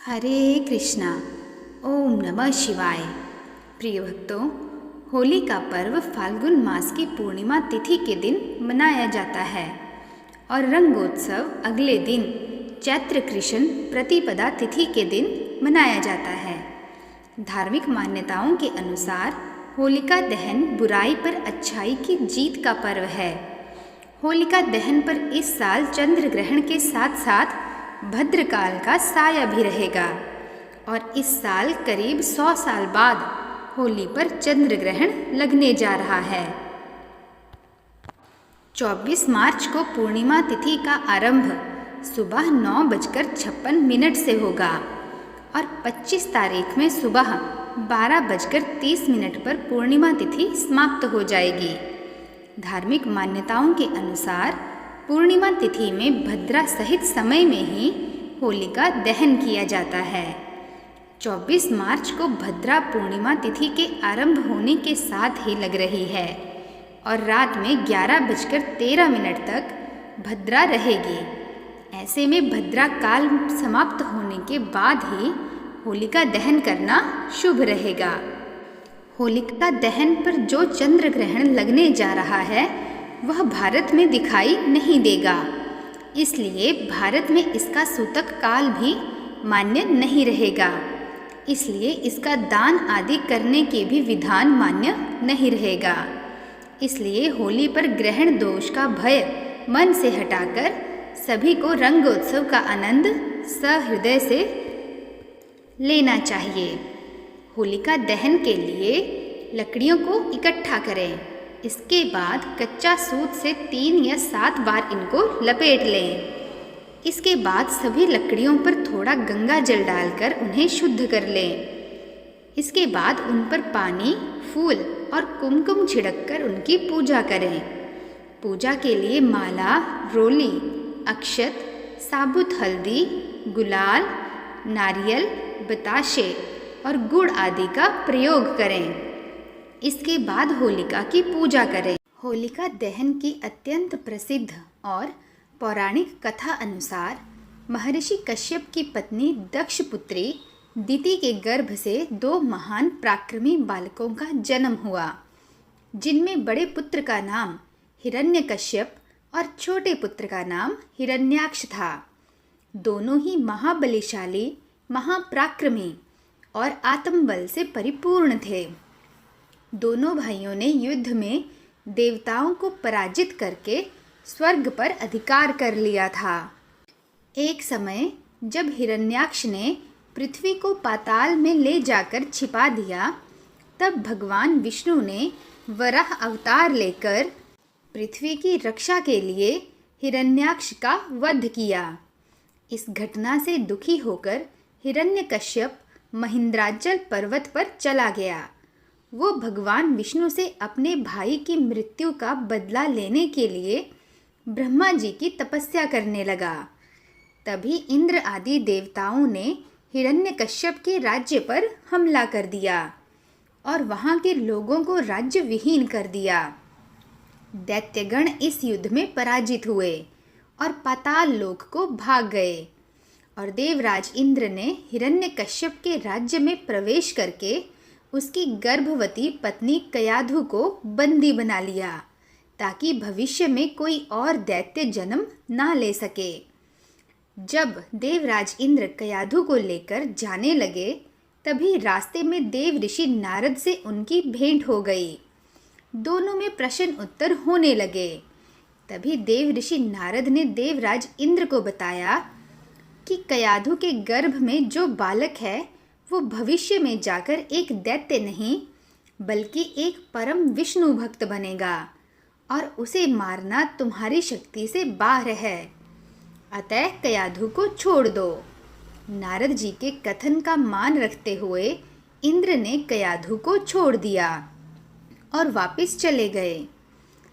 हरे कृष्णा। ओम नमः शिवाय। प्रिय भक्तों, होली का पर्व फाल्गुन मास की पूर्णिमा तिथि के दिन मनाया जाता है और रंगोत्सव अगले दिन चैत्र कृष्ण प्रतिपदा तिथि के दिन मनाया जाता है। धार्मिक मान्यताओं के अनुसार होलिका दहन बुराई पर अच्छाई की जीत का पर्व है। होलिका दहन पर इस साल चंद्र ग्रहण के साथ साथ भद्रकाल का साया भी रहेगा और इस साल करीब 100 साल बाद होली पर चंद्र ग्रहण लगने जा रहा है। 24 मार्च को पूर्णिमा तिथि का आरंभ सुबह 9:56 से होगा और 25 तारीख में सुबह 12:30 पर पूर्णिमा तिथि समाप्त हो जाएगी। धार्मिक मान्यताओं के अनुसार पूर्णिमा तिथि में भद्रा सहित समय में ही होलिका दहन किया जाता है। 24 मार्च को भद्रा पूर्णिमा तिथि के आरंभ होने के साथ ही लग रही है और रात में 11:13 तक भद्रा रहेगी। ऐसे में भद्रा काल समाप्त होने के बाद ही होलिका दहन करना शुभ रहेगा। होलिका दहन पर जो चंद्र ग्रहण लगने जा रहा है वह भारत में दिखाई नहीं देगा, इसलिए भारत में इसका सूतक काल भी मान्य नहीं रहेगा। इसलिए इसका दान आदि करने के भी विधान मान्य नहीं रहेगा। इसलिए होली पर ग्रहण दोष का भय मन से हटाकर सभी को रंगोत्सव का आनंद सहृदय से लेना चाहिए। होलिका दहन के लिए लकड़ियों को इकट्ठा करें। इसके बाद कच्चा सूत से 3 या 7 बार इनको लपेट लें। इसके बाद सभी लकड़ियों पर थोड़ा गंगा जल डालकर उन्हें शुद्ध कर लें। इसके बाद उन पर पानी, फूल और कुमकुम छिड़ककर उनकी पूजा करें। पूजा के लिए माला, रोली, अक्षत, साबुत हल्दी, गुलाल, नारियल, बताशे और गुड़ आदि का प्रयोग करें। इसके बाद होलिका की पूजा करें। होलिका दहन की अत्यंत प्रसिद्ध और पौराणिक कथा अनुसार महर्षि कश्यप की पत्नी दक्ष पुत्री दिति के गर्भ से 2 महान पराक्रमी बालकों का जन्म हुआ, जिनमें बड़े पुत्र का नाम हिरण्यकश्यप और छोटे पुत्र का नाम हिरण्याक्ष था। दोनों ही महाबलिशाली, महापराक्रमी और आत्मबल से परिपूर्ण थे। दोनों भाइयों ने युद्ध में देवताओं को पराजित करके स्वर्ग पर अधिकार कर लिया था। एक समय जब हिरण्याक्ष ने पृथ्वी को पाताल में ले जाकर छिपा दिया, तब भगवान विष्णु ने वराह अवतार लेकर पृथ्वी की रक्षा के लिए हिरण्याक्ष का वध किया। इस घटना से दुखी होकर हिरण्यकश्यप महिंद्राचल पर्वत पर चला गया। वो भगवान विष्णु से अपने भाई की मृत्यु का बदला लेने के लिए ब्रह्मा जी की तपस्या करने लगा। तभी इंद्र आदि देवताओं ने हिरण्यकश्यप के राज्य पर हमला कर दिया और वहाँ के लोगों को राज्य विहीन कर दिया। दैत्यगण इस युद्ध में पराजित हुए और पाताल लोक को भाग गए और देवराज इंद्र ने हिरण्यकश्यप के राज्य में प्रवेश करके उसकी गर्भवती पत्नी कयाधु को बंदी बना लिया, ताकि भविष्य में कोई और दैत्य जन्म ना ले सके। जब देवराज इंद्र कयाधु को लेकर जाने लगे, तभी रास्ते में देव ऋषि नारद से उनकी भेंट हो गई। दोनों में प्रश्न उत्तर होने लगे। तभी देव ऋषि नारद ने देवराज इंद्र को बताया कि कयाधु के गर्भ में जो बालक है वो भविष्य में जाकर एक दैत्य नहीं बल्कि एक परम विष्णु भक्त बनेगा और उसे मारना तुम्हारी शक्ति से बाहर है। अतः कयाधु को छोड़ दो। नारद जी के कथन का मान रखते हुए इंद्र ने कयाधु को छोड़ दिया और वापस चले गए।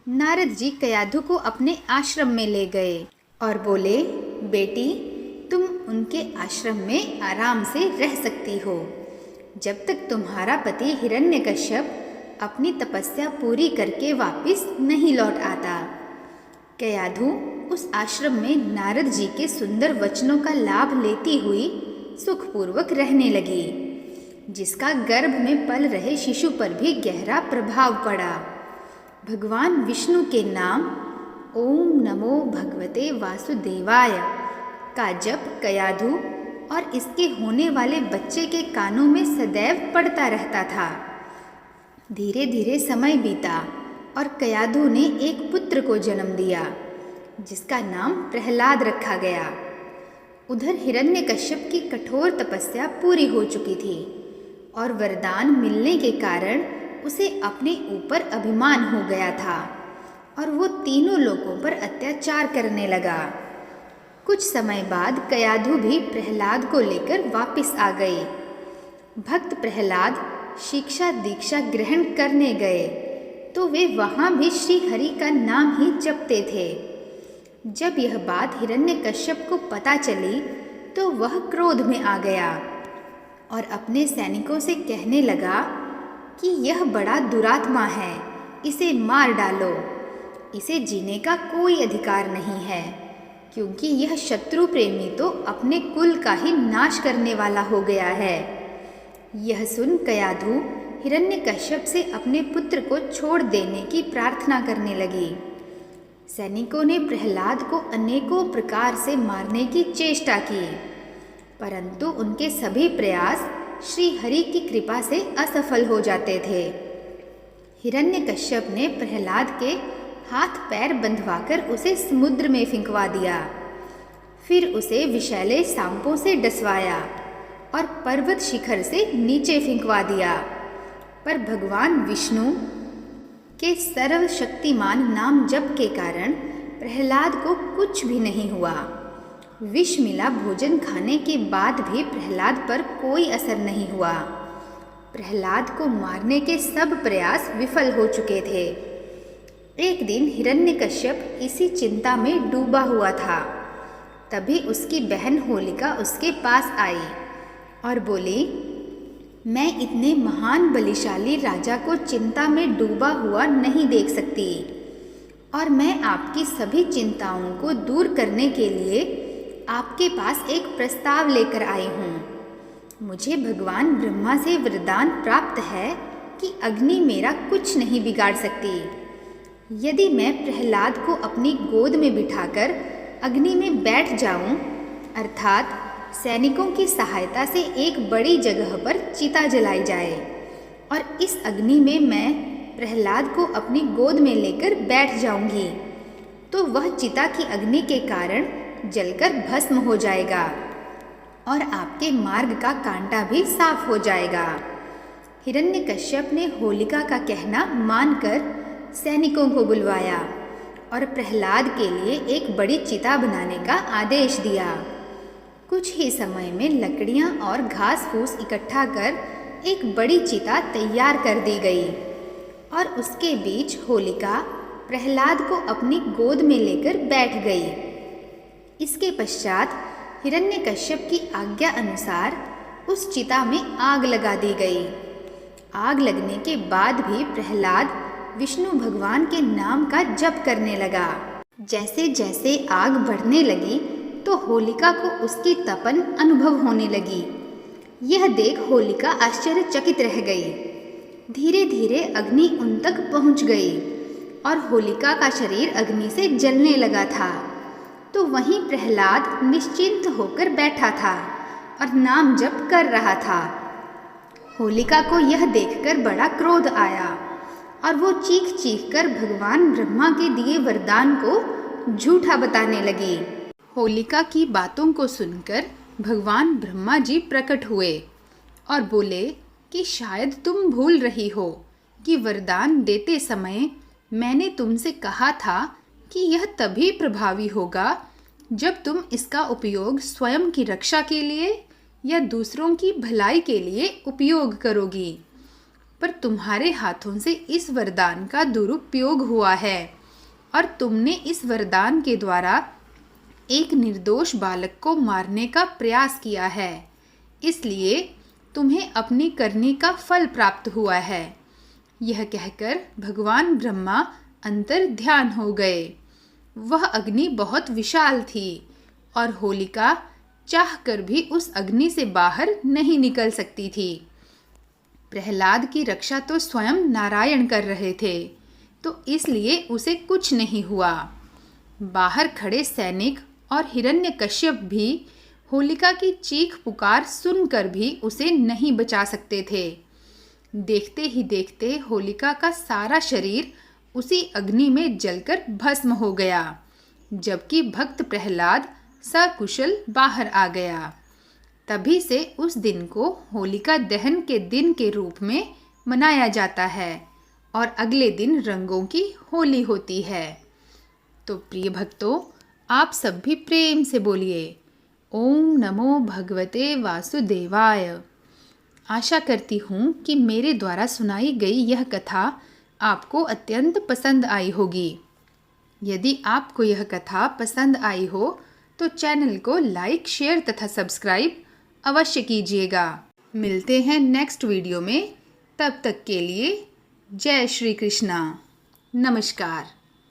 नारद जी कयाधु को अपने आश्रम में ले गए और बोले, बेटी, तुम उनके आश्रम में आराम से रह सकती हो जब तक तुम्हारा पति हिरण्यकश्यप अपनी तपस्या पूरी करके वापस नहीं लौट आता। कयाधु उस आश्रम में नारद जी के सुंदर वचनों का लाभ लेती हुई सुखपूर्वक रहने लगी, जिसका गर्भ में पल रहे शिशु पर भी गहरा प्रभाव पड़ा। भगवान विष्णु के नाम ओम नमो भगवते वासुदेवाय का जप कयाधु और इसके होने वाले बच्चे के कानों में सदैव पड़ता रहता था। धीरे धीरे समय बीता और कयाधु ने एक पुत्र को जन्म दिया, जिसका नाम प्रहलाद रखा गया। उधर हिरण्यकश्यप की कठोर तपस्या पूरी हो चुकी थी और वरदान मिलने के कारण उसे अपने ऊपर अभिमान हो गया था और वो तीनों लोगों पर अत्याचार करने लगा। कुछ समय बाद कयाधु भी प्रहलाद को लेकर वापस आ गए। भक्त प्रहलाद शिक्षा दीक्षा ग्रहण करने गए तो वे वहाँ भी श्री हरि का नाम ही जपते थे। जब यह बात हिरण्यकश्यप को पता चली तो वह क्रोध में आ गया और अपने सैनिकों से कहने लगा कि यह बड़ा दुरात्मा है, इसे मार डालो। इसे जीने का कोई अधिकार नहीं है, क्योंकि यह शत्रु प्रेमी तो अपने कुल का ही नाश करने वाला हो गया है। यह सुन कयाधु हिरण्यकश्यप से अपने पुत्र को छोड़ देने की प्रार्थना करने लगी। सैनिकों ने प्रहलाद को अनेकों प्रकार से मारने की चेष्टा की, परंतु उनके सभी प्रयास श्री हरि की कृपा से असफल हो जाते थे। हिरण्यकश्यप ने प्रहलाद के हाथ पैर बंधवाकर उसे समुद्र में फेंकवा दिया। फिर उसे विषैले सांपों से डसवाया और पर्वत शिखर से नीचे फेंकवा दिया। पर भगवान विष्णु के सर्वशक्तिमान नाम जप के कारण प्रहलाद को कुछ भी नहीं हुआ। विष मिला भोजन खाने के बाद भी प्रहलाद पर कोई असर नहीं हुआ। प्रहलाद को मारने के सब प्रयास विफल हो चुके थे। एक दिन हिरण्यकश्यप इसी चिंता में डूबा हुआ था। तभी उसकी बहन होलिका उसके पास आई और बोली, मैं इतने महान बलिशाली राजा को चिंता में डूबा हुआ नहीं देख सकती और मैं आपकी सभी चिंताओं को दूर करने के लिए आपके पास एक प्रस्ताव लेकर आई हूँ। मुझे भगवान ब्रह्मा से वरदान प्राप्त है कि अग्नि मेरा कुछ नहीं बिगाड़ सकती। यदि मैं प्रहलाद को अपनी गोद में बिठाकर अग्नि में बैठ जाऊं, अर्थात सैनिकों की सहायता से एक बड़ी जगह पर चिता जलाई जाए और इस अग्नि में मैं प्रहलाद को अपनी गोद में लेकर बैठ जाऊंगी, तो वह चिता की अग्नि के कारण जलकर भस्म हो जाएगा और आपके मार्ग का कांटा भी साफ हो जाएगा। हिरण्यकश्यप ने होलिका का कहना मानकर सैनिकों को बुलवाया और प्रहलाद के लिए एक बड़ी चिता बनाने का आदेश दिया। कुछ ही समय में लकड़ियां और घास फूस इकट्ठा कर एक बड़ी चिता तैयार कर दी गई और उसके बीच होलिका प्रहलाद को अपनी गोद में लेकर बैठ गई। इसके पश्चात हिरण्यकश्यप की आज्ञा अनुसार उस चिता में आग लगा दी गई। आग लगने के बाद भी प्रहलाद विष्णु भगवान के नाम का जप करने लगा। जैसे जैसे आग बढ़ने लगी तो होलिका को उसकी तपन अनुभव होने लगी। यह देख होलिका आश्चर्यचकित रह गई। धीरे धीरे अग्नि उन तक पहुंच गई और होलिका का शरीर अग्नि से जलने लगा था। तो वहीं प्रहलाद निश्चिंत होकर बैठा था और नाम जप कर रहा था। होलिका को यह देखकर बड़ा क्रोध आया और वो चीख चीख कर भगवान ब्रह्मा के दिए वरदान को झूठा बताने लगी। होलिका की बातों को सुनकर भगवान ब्रह्मा जी प्रकट हुए और बोले कि शायद तुम भूल रही हो कि वरदान देते समय मैंने तुमसे कहा था कि यह तभी प्रभावी होगा जब तुम इसका उपयोग स्वयं की रक्षा के लिए या दूसरों की भलाई के लिए उपयोग करोगी। पर तुम्हारे हाथों से इस वरदान का दुरुपयोग हुआ है और तुमने इस वरदान के द्वारा एक निर्दोष बालक को मारने का प्रयास किया है, इसलिए तुम्हें अपनी करनी का फल प्राप्त हुआ है। यह कहकर भगवान ब्रह्मा अंतर ध्यान हो गए। वह अग्नि बहुत विशाल थी और होलिका चाहकर भी उस अग्नि से बाहर नहीं निकल सकती थी। प्रहलाद की रक्षा तो स्वयं नारायण कर रहे थे, तो इसलिए उसे कुछ नहीं हुआ। बाहर खड़े सैनिक और हिरण्यकश्यप भी होलिका की चीख पुकार सुनकर भी उसे नहीं बचा सकते थे। देखते ही देखते होलिका का सारा शरीर उसी अग्नि में जलकर भस्म हो गया, जबकि भक्त प्रहलाद सकुशल बाहर आ गया। तभी से उस दिन को होलिका दहन के दिन के रूप में मनाया जाता है और अगले दिन रंगों की होली होती है। तो प्रिय भक्तों, आप सब भी प्रेम से बोलिए ओम नमो भगवते वासुदेवाय। आशा करती हूँ कि मेरे द्वारा सुनाई गई यह कथा आपको अत्यंत पसंद आई होगी। यदि आपको यह कथा पसंद आई हो तो चैनल को लाइक, शेयर तथा सब्सक्राइब अवश्य कीजिएगा। मिलते हैं नेक्स्ट वीडियो में। तब तक के लिए जय श्री कृष्णा। नमस्कार।